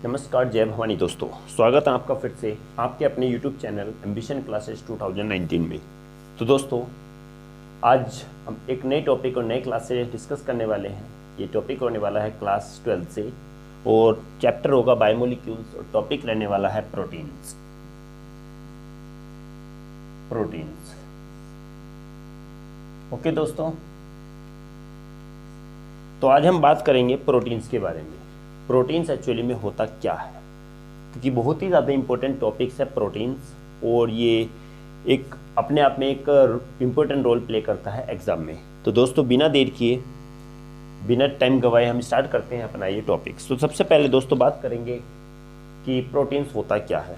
नमस्कार, जय भवानी दोस्तों। स्वागत है आपका फिर से आपके अपने YouTube चैनल एम्बिशन क्लासेस 2019 में। तो दोस्तों, आज हम एक नए टॉपिक और नए क्लास से डिस्कस करने वाले हैं। ये टॉपिक होने वाला है क्लास 12 से और चैप्टर होगा बायोमोलिक्यूल्स और टॉपिक रहने वाला है प्रोटीन्स। ओके दोस्तों, तो आज हम बात करेंगे प्रोटीन्स के बारे में। प्रोटीन्स एक्चुअली में होता क्या है, क्योंकि बहुत ही ज़्यादा इंपॉर्टेंट टॉपिक्स है प्रोटीन्स, और ये एक अपने आप में एक इम्पोर्टेंट रोल प्ले करता है एग्जाम में। तो दोस्तों, बिना देर किए, बिना टाइम गवाए हम स्टार्ट करते हैं अपना ये टॉपिक्स। तो सबसे पहले दोस्तों बात करेंगे कि प्रोटीन्स होता क्या है।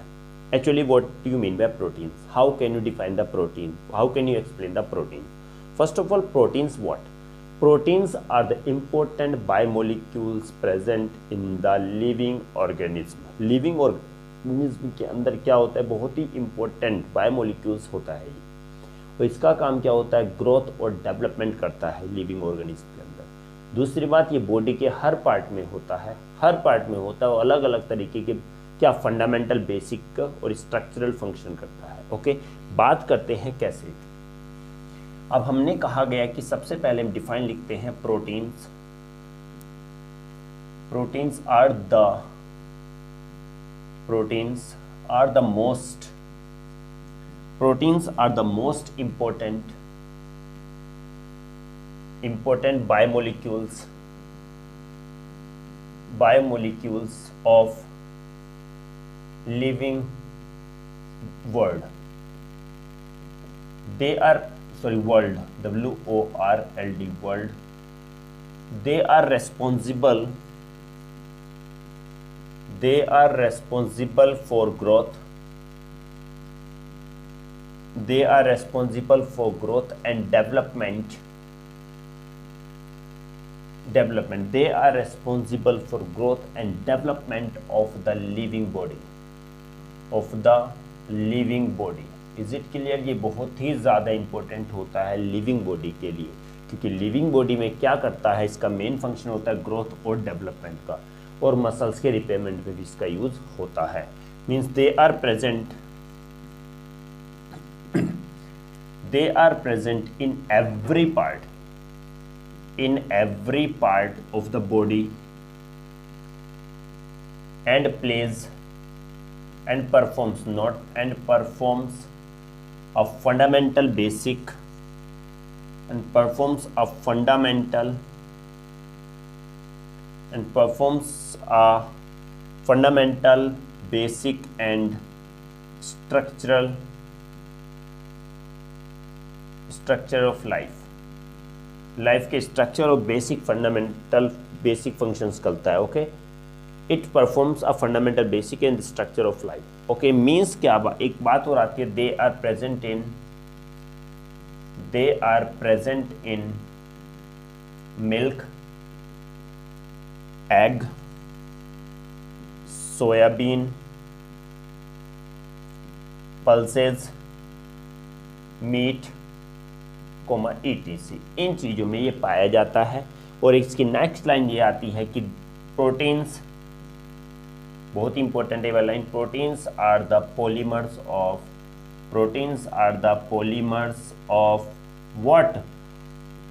Actually what do you mean by proteins, how can you define the protein, how can you explain the protein. First of all, proteins what? Proteins are the important biomolecules present in the living organism. Living organism के अंदर क्या होता है, बहुत ही important biomolecules होता है ये, और इसका काम क्या होता है, ग्रोथ और डेवलपमेंट करता है लिविंग ऑर्गेनिज्म के अंदर। दूसरी बात, ये बॉडी के हर पार्ट में होता है, हर पार्ट में होता है, और अलग अलग तरीके के क्या फंडामेंटल, बेसिक और स्ट्रक्चरल फंक्शन करता है। ओके, बात करते हैं कैसे। अब हमने कहा गया कि सबसे पहले हम डिफाइन लिखते हैं proteins. Proteins are the most important biomolecules of living world. World, W-O-R-L-D, world. They are responsible for growth. They are responsible for growth and development. They are responsible for growth and development of the living body. Is it clear? ये बहुत ही ज़्यादा important होता है living body के लिए, क्योंकि living body में क्या करता है, इसका मेन फंक्शन होता है ग्रोथ और डेवलपमेंट का, और मसल्स के रिपेयरमेंट में भी इसका यूज होता है। Means they are present in every part of the body and performs a fundamental basic and performs a fundamental basic and structure of life के स्ट्रक्चर और बेसिक फंक्शंस करता है। Okay, it performs a fundamental basic and structure of life. Okay, means क्या, एक बात और आती है, they are present in milk, egg, soybean, pulses, meat, ETC। इन चीज़ों में ये पाया जाता है। और इसकी नेक्स्ट लाइन ये आती है कि प्रोटीन्स, बहुत इंपॉर्टेंट है वाला line, proteins are the polymers of what,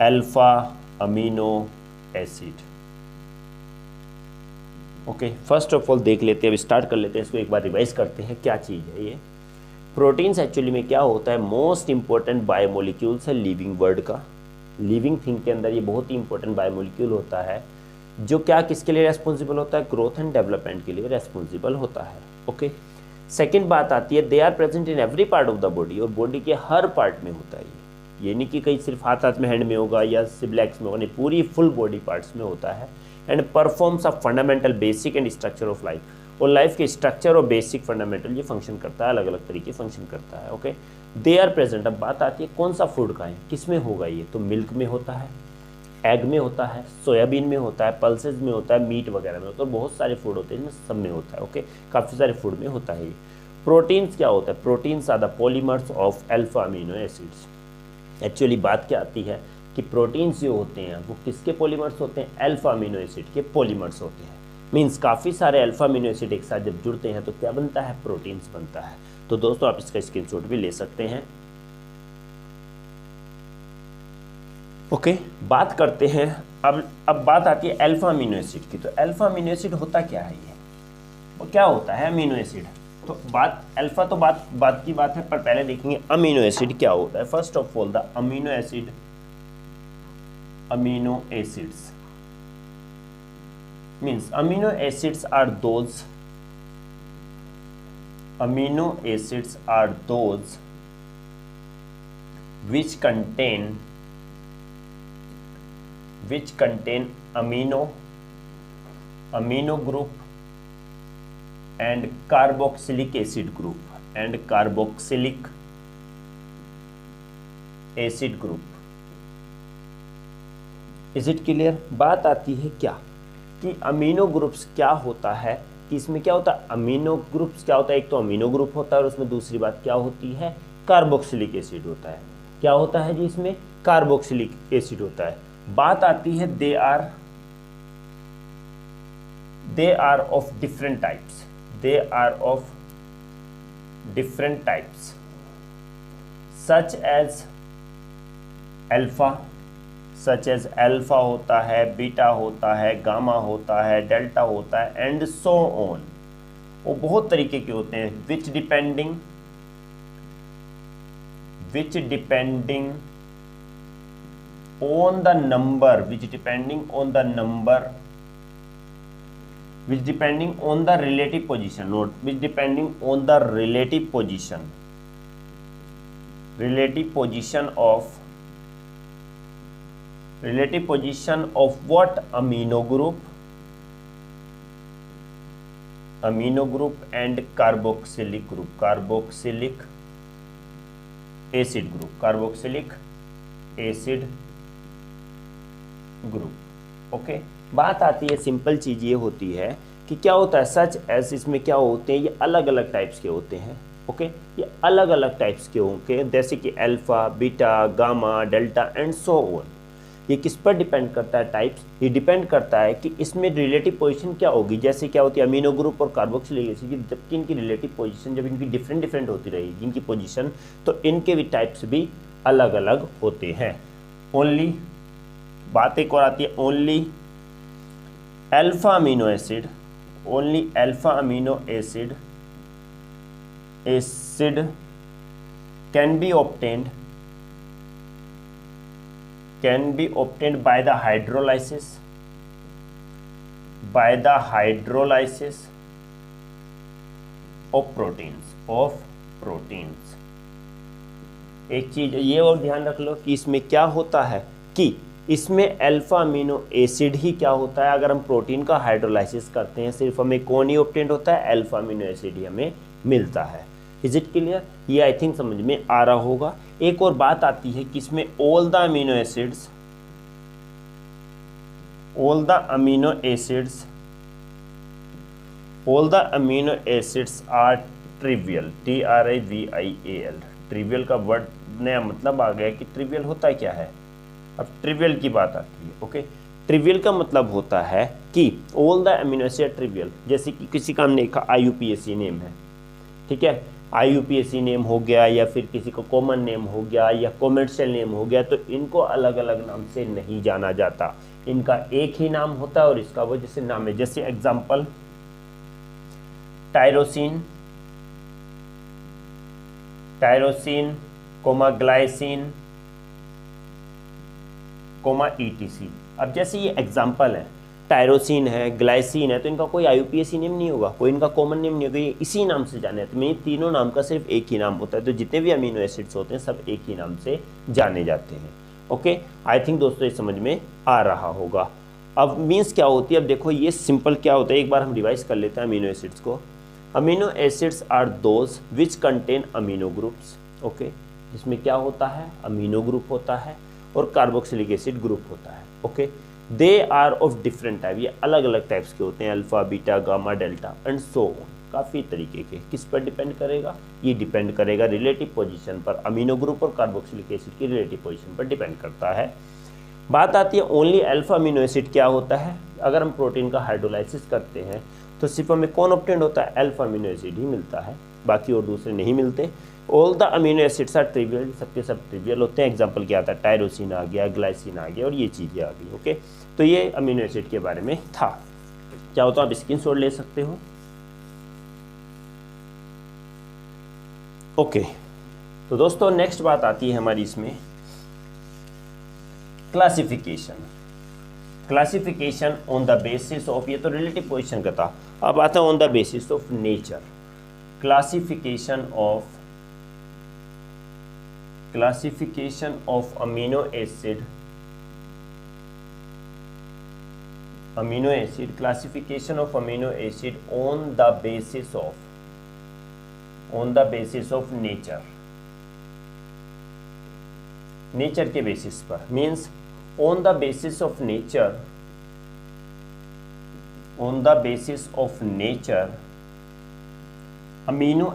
alpha amino acid. Okay, first of all देख लेते हैं, अब स्टार्ट कर लेते हैं इसको, एक बार रिवाइज करते हैं क्या चीज़ है ये। प्रोटीन्स एक्चुअली में क्या होता है, मोस्ट इंपॉर्टेंट बायोमोलिक्यूल्स है लिविंग वर्ल्ड का। लिविंग थिंग के अंदर ये बहुत ही इंपॉर्टेंट बायोमोलिक्यूल होता है, जो क्या किसके लिए रेस्पॉन्सिबल होता है, ग्रोथ एंड डेवलपमेंट के लिए रेस्पॉन्सिबल होता है। ओके, सेकंड बात आती है, they are present in every part of the body, और बॉडी के हर पार्ट में होता है ये नहीं कि कहीं सिर्फ हाथ में, हैंड में होगा या सिर्फ लेग्स में होगा, नहीं, पूरी फुल बॉडी पार्ट्स में होता है। And performs a fundamental basic and structure of life, और लाइफ के स्ट्रक्चर और बेसिक फंडामेंटल ये फंक्शन करता है, अलग अलग तरीके फंक्शन करता है। Okay, they are present. अब बात आती है कौन सा फूड का है, किस में होगा ये, तो मिल्क में होता है, एग में होता है, सोयाबीन में होता है, पल्सेस में होता है, मीट वगैरह में होता है, बहुत सारे फूड होते हैं, इसमें सब में होता है। ओके, काफ़ी सारे फूड में होता है ये। प्रोटीन्स क्या होता है, proteins are the polymers of alpha amino acids. Actually बात क्या आती है कि प्रोटीन्स जो होते हैं वो किसके पॉलीमर्स होते हैं, अल्फा अमीनो एसिड के पॉलीमर्स होते हैं। मीन्स काफ़ी सारे अल्फा अमीनो एसिड एक साथ जब जुड़ते हैं तो क्या बनता है, प्रोटीन्स बनता है। तो दोस्तों आप इसका स्क्रीनशॉट भी ले सकते हैं। ओके, बात करते हैं अब बात आती है अल्फा अमीनो एसिड की। तो अल्फा अमीनो एसिड होता क्या है, ये वो क्या होता है अमीनो एसिड। तो अल्फा तो बात की बात है, पर पहले देखेंगे अमीनो एसिड क्या होता है। First of all the amino acids means amino acids are those which contain amino group and carboxylic acid group। Is it clear. बात आती है क्या कि अमीनो ग्रुप्स क्या होता है, कि इसमें क्या होता है, अमीनो ग्रुप्स क्या होता है, एक तो अमीनो ग्रुप होता है और उसमें दूसरी बात क्या होती है, कार्बोक्सिलिक एसिड होता है। क्या होता है जी, इसमें कार्बोक्सिलिक एसिड होता है। बात आती है they are of different types such as alpha होता है, बीटा होता है, गामा होता है, डेल्टा होता है एंड सो ऑन। वो बहुत तरीके के होते हैं विच depending on the number which depending on the relative position, not which depending on the relative position of what amino group and carboxylic acid group. Okay, बात आती है, सिंपल चीज ये होती है कि क्या होता है, सच एस इसमें क्या होते हैं, ये अलग अलग टाइप्स के होते हैं। ओके, ये अलग अलग टाइप्स के होंगे, जैसे कि alpha, beta, gamma, delta and so on. ये किस पर डिपेंड करता है टाइप्स, ये डिपेंड करता है कि इसमें रिलेटिव पोजीशन क्या होगी। जैसे क्या होती है अमीनो ग्रुप और कार्बोक्सिलिक एसिड, जबकि इनकी रिलेटिव पोजीशन जब इनकी डिफरेंट होती रहेगी इनकी पोजीशन, तो इनके भी टाइप्स भी अलग अलग होते हैं। ओनली बात एक और आती है, only alpha amino acid can be obtained by the hydrolysis of proteins। एक चीज ये और ध्यान रख लो कि इसमें क्या होता है कि इसमें अल्फा अमीनो एसिड ही क्या होता है, अगर हम प्रोटीन का हाइड्रोलाइसिस करते हैं सिर्फ हमें कौन ही ऑब्टेंड होता है, अल्फा अमीनो एसिड ही हमें मिलता है। इज इट क्लियर, ये आई थिंक समझ में आ रहा होगा। एक और बात आती है कि इसमें all the amino acids are trivial, TRIVIAL। Trivial का वर्ड नया मतलब आ गया कि ट्रिवियल होता है क्या है। अब ट्रिवियल की बात आती है। ओके, ट्रिवियल का मतलब होता है कि all the amino acid trivial, जैसे कि किसी का हमने लिखा IUPAC नेम है, ठीक है, IUPAC नेम हो गया या फिर किसी का कॉमन नेम हो गया या कॉमर्शियल नेम हो गया, तो इनको अलग अलग नाम से नहीं जाना जाता, इनका एक ही नाम होता है और इसका वजह से नाम है। जैसे एग्जाम्पल टायरोसिन, ग्लाइसिन, ETC। अब जैसे ये एग्जाम्पल है, टायरोसिन है, ग्लाइसिन है, तो इनका कोई IUPAC नेम नहीं होगा, कोई इनका कॉमन नेम नहीं होगा, ये इसी नाम से जाने जाते हैं। ये तीनों नाम का सिर्फ एक ही नाम होता है, तो जितने भी अमीनो एसिड्स होते हैं सब एक ही नाम से जाने जाते हैं। ओके, आई थिंक दोस्तों ये समझ में आ रहा होगा। अब मीन्स क्या होती है, अब देखो ये सिंपल क्या होता है, एक बार हम रिवाइज कर लेते हैं अमीनो एसिड्स को। Amino acids are those which contain amino groups. Okay, इसमें क्या होता है, अमीनो ग्रुप होता है और कार्बोक्सिलिक एसिड ग्रुप होता है। Okay, they are of different type, ये अलग अलग टाइप्स के होते हैं, alpha, beta, gamma, delta and so on, काफ़ी तरीके के। किस पर डिपेंड करेगा, ये डिपेंड करेगा रिलेटिव पोजीशन पर, अमीनो ग्रुप और कार्बोक्सिलिक एसिड की रिलेटिव पोजीशन पर डिपेंड करता है। बात आती है ओनली अल्फा अमीनो एसिड क्या होता है। अगर हम प्रोटीन का हाइड्रोलाइसिस करते हैं तो सिर्फ हमें कौन ऑब्टेंड होता है, अल्फा अमीनो एसिड ही मिलता है, बाकी और दूसरे नहीं मिलते। All the amino acids are trivial, सबके सब ट्रिवियल होते हैं। एग्जांपल क्या आता है, टायरोसिन आ गया, ग्लाइसिन आ गया और ये चीज़ें आ गई। ओके, तो ये अमीनो एसिड के बारे में था। चाहो तो आप स्क्रीनशॉट ले सकते हो। ओके, तो दोस्तों नेक्स्ट बात आती है हमारी इसमें classification. Classification on the basis of, ये तो रिलेटिव पोजीशन का था, अब आता है on the basis of nature. Classification of amino acid, classification of amino acid on the basis of nature के बेसिस पर, means on the basis of nature, amino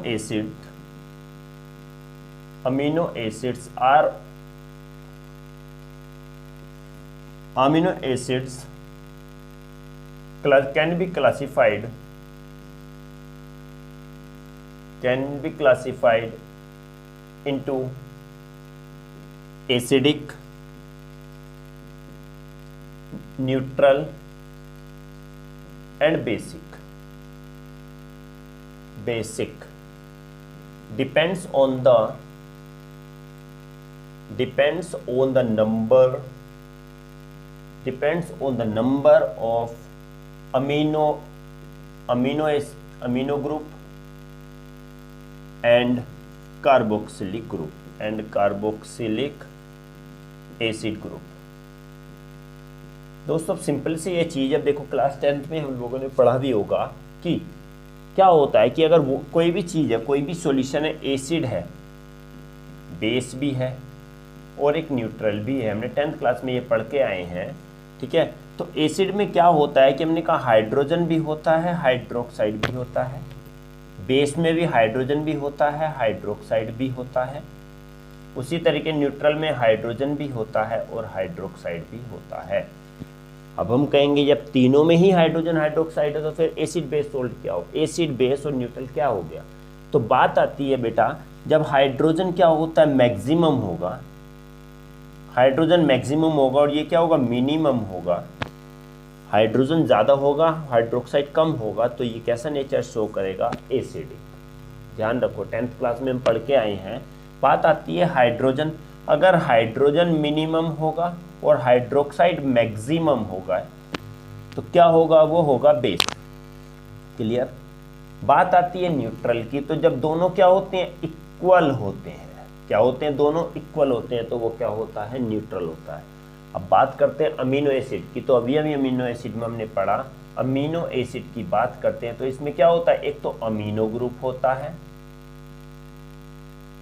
acids can be classified into acidic, neutral and basic depends on the number of amino group and carboxylic acid group। दोस्तों अब simple से ये चीज़, अब देखो class 10th में हम लोगों ने पढ़ा भी होगा कि क्या होता है कि अगर वो कोई भी चीज़ है, कोई भी सॉल्यूशन है, एसिड है, बेस भी है और एक न्यूट्रल भी है, हमने 10th क्लास में ये पढ़ के आए हैं। ठीक है, तो एसिड में क्या होता है कि हमने कहा हाइड्रोजन भी होता है, हाइड्रोक्साइड भी होता है, बेस में भी हाइड्रोजन भी होता है, हाइड्रोक्साइड भी होता है, उसी तरीके न्यूट्रल में हाइड्रोजन भी होता है और हाइड्रोक्साइड भी होता है। अब हम कहेंगे जब तीनों में ही हाइड्रोजन हाइड्रोक्साइड है तो फिर एसिड बेस सोल्ट क्या हो, एसिड बेस और न्यूट्रल क्या हो गया। तो बात आती है बेटा, जब हाइड्रोजन क्या होता है, मैक्सिमम होगा, हाइड्रोजन मैक्सिमम होगा और ये क्या होगा, मिनिमम होगा। हाइड्रोजन ज़्यादा होगा, हाइड्रोक्साइड कम होगा, तो ये कैसा नेचर शो करेगा, एसिडिक। ध्यान रखो 10th क्लास में हम पढ़ के आए हैं। बात आती है हाइड्रोजन, अगर हाइड्रोजन मिनिमम होगा और हाइड्रोक्साइड मैक्सिमम होगा तो क्या होगा, वो होगा बेस। क्लियर। बात आती है न्यूट्रल की, तो जब दोनों क्या होते हैं, इक्वल होते हैं, क्या होते हैं, दोनों इक्वल होते हैं, तो वो क्या होता है, न्यूट्रल होता है। अब बात करते हैं अमीनो एसिड की, तो अभी अमीनो एसिड में हमने पढ़ा, अमीनो एसिड की बात करते हैं तो इसमें क्या होता है, एक तो अमीनो ग्रुप होता है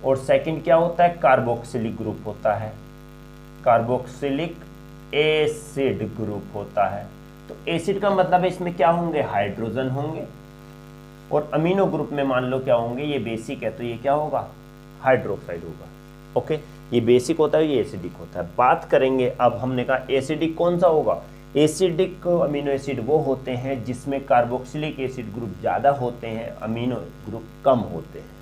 और सेकंड क्या होता है, कार्बोक्सिलिक ग्रुप होता है, कार्बोक्सिलिक एसिड ग्रुप होता है। तो एसिड का मतलब है इसमें क्या होंगे, हाइड्रोजन होंगे, और अमीनो ग्रुप में मान लो क्या होंगे, ये बेसिक है तो ये क्या होगा, हाइड्रोक्साइड होगा। ओके, ये बेसिक होता है, ये एसिडिक होता है। बात करेंगे अब, हमने कहा एसिडिक कौन सा होगा, एसिडिक अमीनो एसिड वो होते हैं जिसमें कार्बोक्सिलिक एसिड ग्रुप ज़्यादा होते हैं, अमीनो ग्रुप कम होते हैं।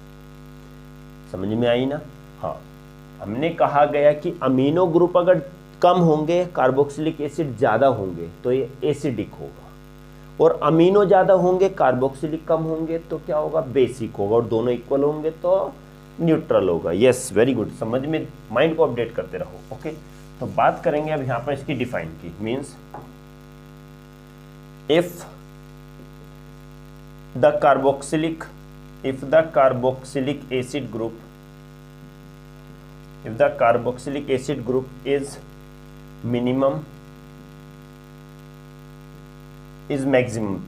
समझ में आई ना। हाँ, हमने कहा गया कि अमीनो ग्रुप अगर कम होंगे, कार्बोक्सिलिक एसिड ज़्यादा होंगे तो ये एसिडिक होगा, और अमीनो ज़्यादा होंगे, कार्बोक्सिलिक कम होंगे तो क्या होगा, बेसिक होगा, और दोनों इक्वल होंगे तो न्यूट्रल होगा। यस, वेरी गुड, समझ में, माइंड को अपडेट करते रहो। ओके, तो बात करेंगे अब यहाँ पर इसकी डिफाइन की, means if the carboxylic acid group, if the carboxylic acid group is maximum,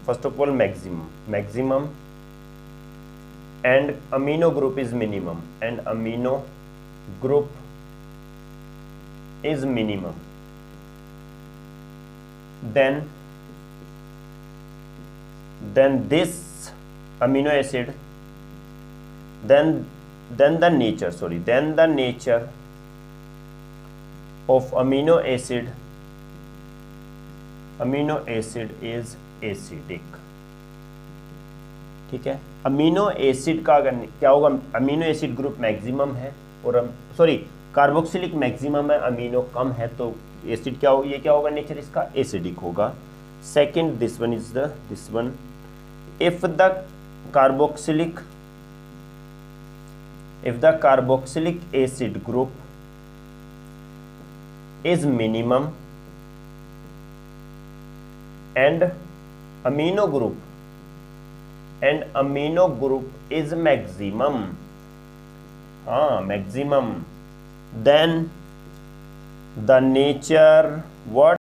first of all maximum, and amino group is minimum, then this amino acid, then the nature of amino acid amino acid is acidic. ठीक है, amino acid का अगर क्या होगा, amino acid group maximum है और sorry carboxylic maximum है, amino कम है, तो एसिड क्या होगा, ये क्या होगा नेचर इसका, एसिडिक होगा। Second this one is the this one, if the carboxylic acid group is minimum and amino group is maximum, maximum, then the nature what